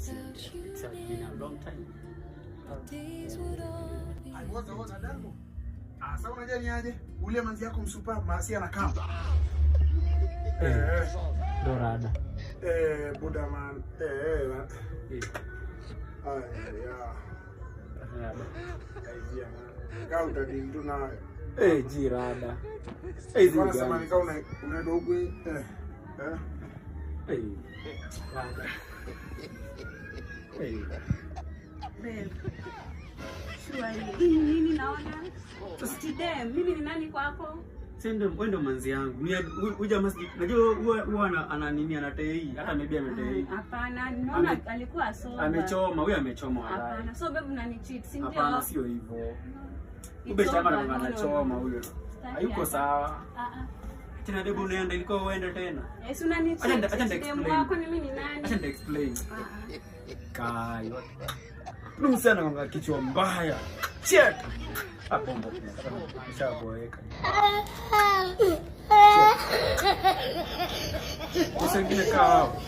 It's been a long time. Woza damu. Sasa unajua ni aje? Ule manzi yako msupa maasi anakaa. Dorada. Buda man. Idea man. Kau tadindu na Jirada. Bwana sema ni kau unaenda huko Rada. Babe. Shwari. Nini naona? Today mimi ni nani kwako? Sende mwendo manzi yangu. Ni huja masjid. Unajua huwa ana nini anatei. Hata maybe ametei. Hapana, naona alikuwa soba. Amechoma, huyu amechoma wala. Hapana, so babe unani cheat, si ndio? Hapana, sio hivyo. Ube shamba anachoma huyo. Hayuko sawa. Tena debo unaenda ilikuwa uende tena. Si unani cheat. Acha explain. Wako ni mimi ni nani? Acha explain. Kai. Ndio sana nganga kichwa mbaya. Check. Hapo ndo nishaboeka. Sasa ngine kaa hapo.